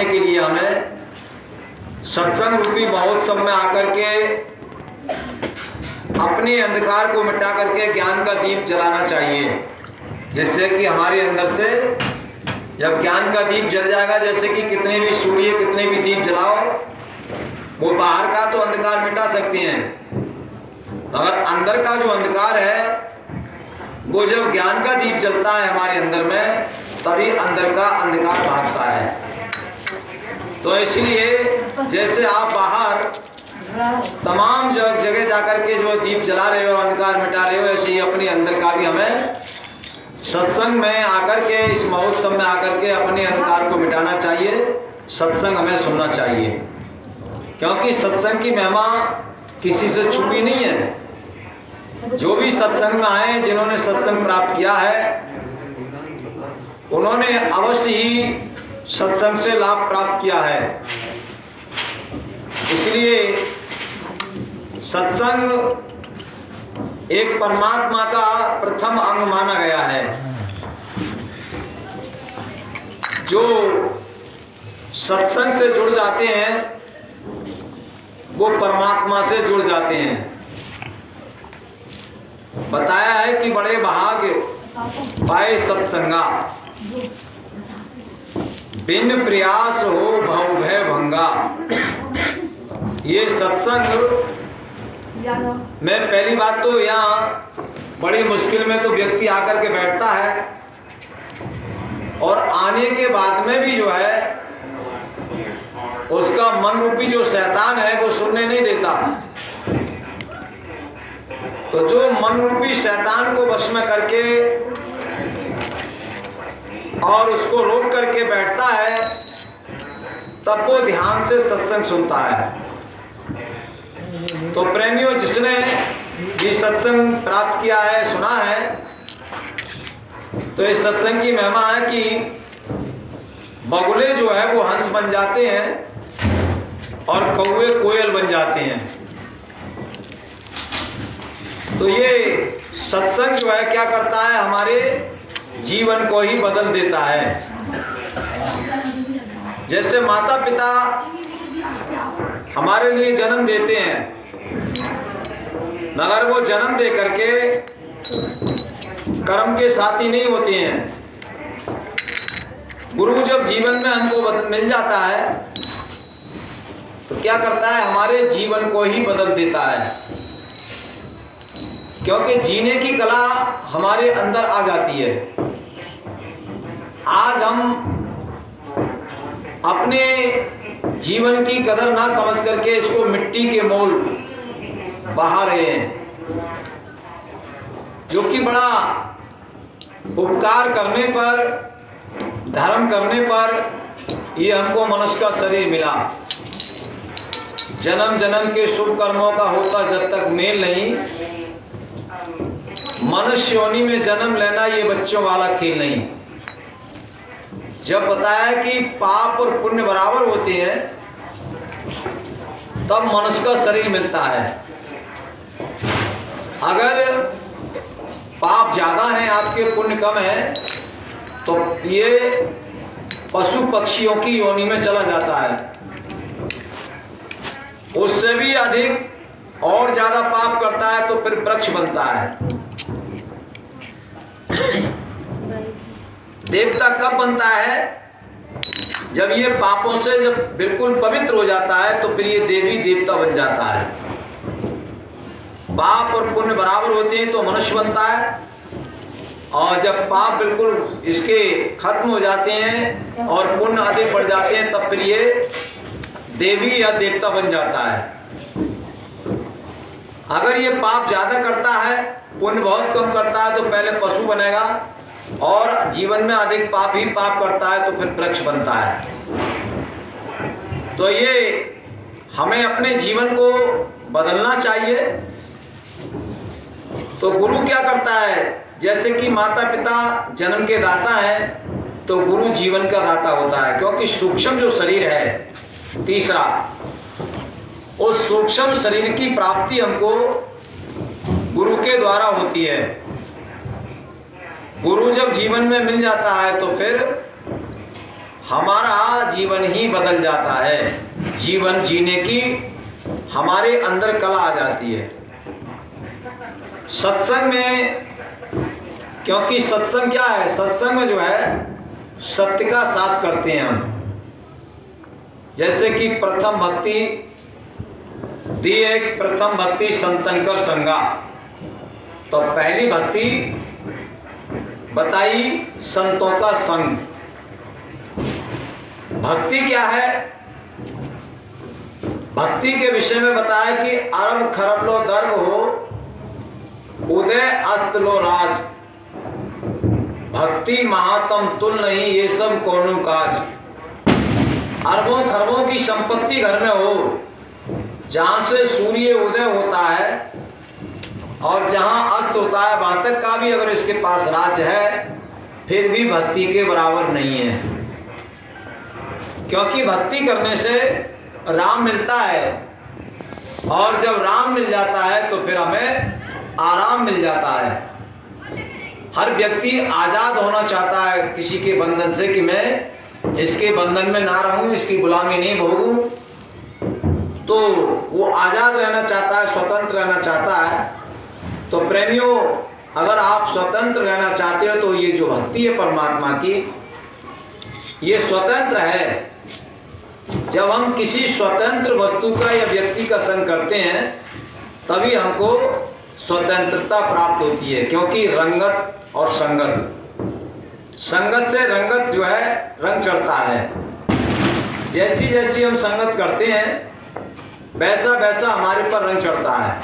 जलाने के लिए हमें सत्संग रूपी महोत्सव में आकर के अपने अंधकार को मिटा करके ज्ञान का दीप जलाना चाहिए, जिससे कि हमारे अंदर से जब ज्ञान का दीप जल जाएगा, जैसे कि कितने भी सूर्य कितने भी दीप जलाओ वो बाहर का तो अंधकार मिटा सकते हैं, मगर अंदर का जो अंधकार है वो जब ज्ञान का दीप जलता है हमारे अंदर में, तभी अंदर का अंधकार भागता है। तो इसलिए जैसे आप बाहर तमाम जगह जाकर के जो दीप जला रहे हो अंधकार मिटा रहे हो, ऐसे ही अपने अंदर का भी हमें सत्संग में आकर के, इस महोत्सव में आकर के अपने अंधकार को मिटाना चाहिए। सत्संग हमें सुनना चाहिए, क्योंकि सत्संग की महिमा किसी से छुपी नहीं है। जो भी सत्संग में आए, जिन्होंने सत्संग प्राप्त किया है, उन्होंने अवश्य ही सत्संग से लाभ प्राप्त किया है। इसलिए सत्संग एक परमात्मा का प्रथम अंग माना गया है। जो सत्संग से जुड़ जाते हैं वो परमात्मा से जुड़ जाते हैं। बताया है कि बड़े भाग्य पाए सत्संगा, बिन प्रयास हो भव भय भंगा। ये सत्संग में पहली बात तो यहाँ बड़ी मुश्किल में तो व्यक्ति आकर के बैठता है, और आने के बाद में भी जो है उसका मन रूपी जो शैतान है वो सुनने नहीं देता। तो जो मन रूपी शैतान को वश में करके और उसको रोक करके बैठता है, तब वो ध्यान से सत्संग सुनता है। तो प्रेमियों, जिसने ये सत्संग प्राप्त किया है, सुना है, तो इस सत्संग की महिमा है कि बगुले जो है वो हंस बन जाते हैं और कौवे कोयल बन जाते हैं। तो ये सत्संग जो है क्या करता है, हमारे जीवन को ही बदल देता है। जैसे माता पिता हमारे लिए जन्म देते हैं, मगर वो जन्म दे करके कर्म के साथी नहीं होते हैं। गुरु जब जीवन में हमको मिल जाता है तो क्या करता है, हमारे जीवन को ही बदल देता है, क्योंकि जीने की कला हमारे अंदर आ जाती है। आज हम अपने जीवन की कदर ना समझ करके इसको मिट्टी के मोल बहा रहे हैं, जो कि बड़ा उपकार करने पर, धर्म करने पर ये हमको मनुष्य का शरीर मिला। जन्म जन्म के शुभ कर्मों का होता जब तक मेल नहीं, मनुष्य योनि में जन्म लेना ये बच्चों वाला खेल नहीं। जब बताया कि पाप और पुण्य बराबर होते हैं, तब मनुष्य का शरीर मिलता है। अगर पाप ज्यादा है, आपके पुण्य कम है, तो ये पशु पक्षियों की योनि में चला जाता है। उससे भी अधिक और ज्यादा पाप करता है तो फिर वृक्ष बनता है। देवता कब बनता है, जब ये पापों से जब बिल्कुल पवित्र हो जाता है, तो फिर ये देवी देवता बन जाता है। पाप और पुण्य बराबर होते हैं तो मनुष्य बनता है, और जब पाप बिल्कुल इसके खत्म हो जाते हैं और पुण्य अधिक बढ़ जाते हैं, तब फिर ये देवी या देवता बन जाता है। अगर ये पाप ज्यादा करता है, पुण्य बहुत कम करता है, तो पहले पशु बनेगा, और जीवन में अधिक पाप ही पाप करता है तो फिर वृक्ष बनता है। तो ये हमें अपने जीवन को बदलना चाहिए। तो गुरु क्या करता है, जैसे कि माता पिता जन्म के दाता है, तो गुरु जीवन का दाता होता है, क्योंकि सूक्ष्म जो शरीर है तीसरा, उस सूक्ष्म शरीर की प्राप्ति हमको गुरु के द्वारा होती है। गुरु जब जीवन में मिल जाता है तो फिर हमारा जीवन ही बदल जाता है। जीवन जीने की हमारे अंदर कला आ जाती है। सत्संग में, क्योंकि सत्संग क्या है, सत्संग में जो है सत्य का साथ करते हैं हम। जैसे कि प्रथम भक्ति दी एक प्रथम भक्ति संतन कर संगा, तो पहली भक्ति बताई संतों का संग। भक्ति क्या है? भक्ति के विषय में बताया कि अरब खरब लो दर्भ हो, उदय अस्त लो राज, भक्ति महातम तुल नहीं ये सब कोनो काज। अरबों खरबों की संपत्ति घर में हो, जहां से सूर्य उदय होता है और जहां अस्त होता है, वहां तक का भी अगर इसके पास राज है, फिर भी भक्ति के बराबर नहीं है। क्योंकि भक्ति करने से राम मिलता है, और जब राम मिल जाता है तो फिर हमें आराम मिल जाता है। हर व्यक्ति आजाद होना चाहता है किसी के बंधन से, कि मैं इसके बंधन में ना रहूं, इसकी गुलामी नहीं भोगूं। तो वो आजाद रहना चाहता है, स्वतंत्र रहना चाहता है। तो प्रेमियों, अगर आप स्वतंत्र रहना चाहते हो तो ये जो भक्ति है परमात्मा की, ये स्वतंत्र है। जब हम किसी स्वतंत्र वस्तु का या व्यक्ति का संग करते हैं, तभी हमको स्वतंत्रता प्राप्त होती है। क्योंकि रंगत और संगत से रंगत जो है रंग चढ़ता है। जैसी जैसी हम संगत करते हैं, वैसा वैसा हमारे पर रंग चढ़ता है।